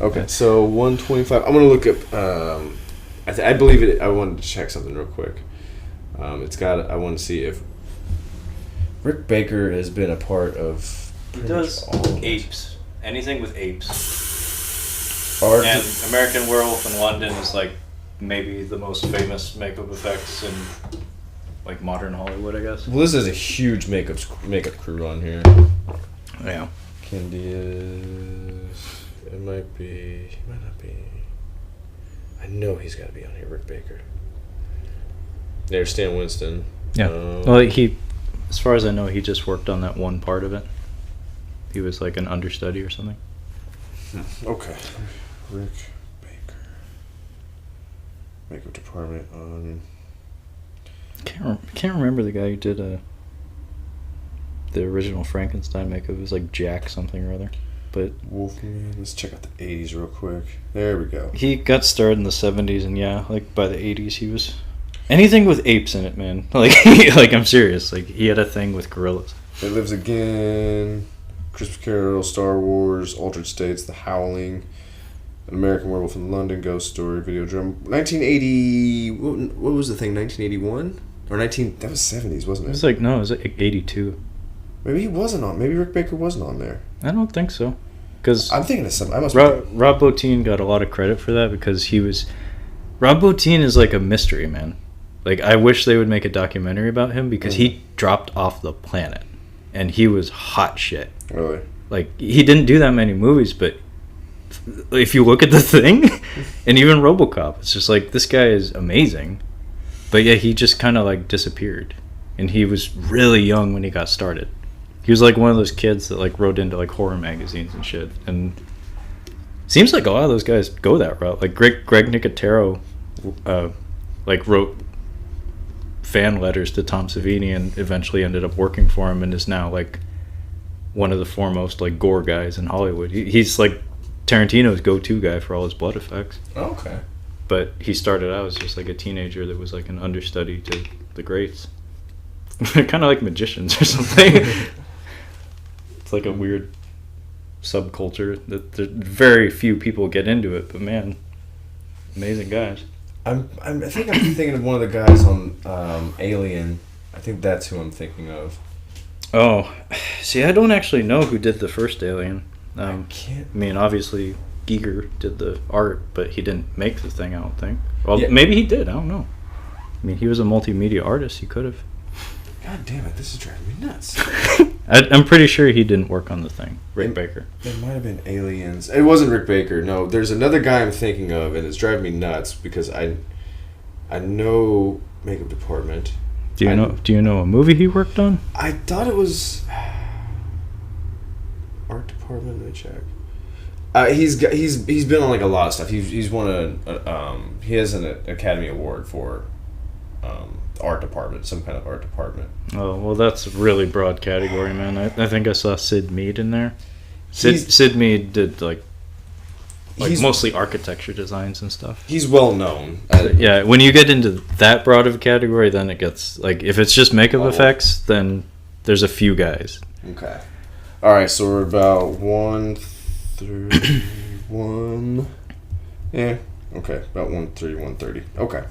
Okay, so 125. I'm gonna look up. I believe it. I wanted to check something real quick. I want to see if Rick Baker has been a part of. He does apes. Anything with apes. Art. And American Werewolf in London is like maybe the most famous makeup effects in like modern Hollywood, I guess. Well, this is a huge makeup crew on here. Yeah. Candias. It might not be. I know he's got to be on here. Rick Baker. There's Stan Winston. Yeah. Well, as far as I know, he just worked on that one part of it. He was like an understudy or something. Okay. Rick Baker. Makeup department on. Can't remember the guy who did the original Frankenstein makeup. It was like Jack something or other. But Wolfman. Let's check out the 80s real quick. There we go. He got started in the 70s, and yeah, like by the 80s, he was anything with apes in it, man. Like, like I'm serious. Like he had a thing with gorillas. It Lives Again, Christmas Carol, Star Wars, Altered States, The Howling, An American Werewolf in London, Ghost Story, Videodrome. 1980. What was the thing? 1981 or 19? That was 70s, wasn't it? It was like 82. Maybe he wasn't on. Maybe Rick Baker wasn't on there. I don't think so. Because I'm thinking of something. Rob Bottin got a lot of credit for that because Rob Bottin is like a mystery man. Like I wish they would make a documentary about him because he dropped off the planet and he was hot shit. Really? Like he didn't do that many movies, but if you look at the thing and even RoboCop, it's just like this guy is amazing. But yeah, he just kind of like disappeared and he was really young when he got started. He was like one of those kids that like wrote into like horror magazines and shit. And seems like a lot of those guys go that route. Like Greg Nicotero, like wrote fan letters to Tom Savini and eventually ended up working for him and is now like one of the foremost like gore guys in Hollywood. He's like Tarantino's go-to guy for all his blood effects. Oh, okay. But he started out as just like a teenager that was like an understudy to the greats. Kind of like magicians or something. It's like a weird subculture that very few people get into it, but man, amazing guys. I think I'm thinking of one of the guys on Alien. I think that's who I'm thinking of. Oh, see, I don't actually know who did the first Alien. I can't. I mean, obviously Giger did the art, but he didn't make the thing. I don't think. Well, yeah. Maybe he did. I don't know. I mean, he was a multimedia artist. He could have. God damn it! This is driving me nuts. I'm pretty sure he didn't work on the thing. Rick Baker. It might have been Aliens. It wasn't Rick Baker. No, there's another guy I'm thinking of, and it's driving me nuts because I know makeup department. Do you know a movie he worked on? I thought it was art department. Let me check. He's been on like a lot of stuff. He's won he has an Academy Award for art department, some kind of art department. Oh, well, that's a really broad category, man. I think I saw Sid Mead in there. Sid Mead did like mostly architecture designs and stuff. He's well known. Yeah, when you get into that broad of a category, then it gets like if it's just makeup effects, then there's a few guys. Okay. All right, so we're about 131. Yeah. Okay, about 130. Okay.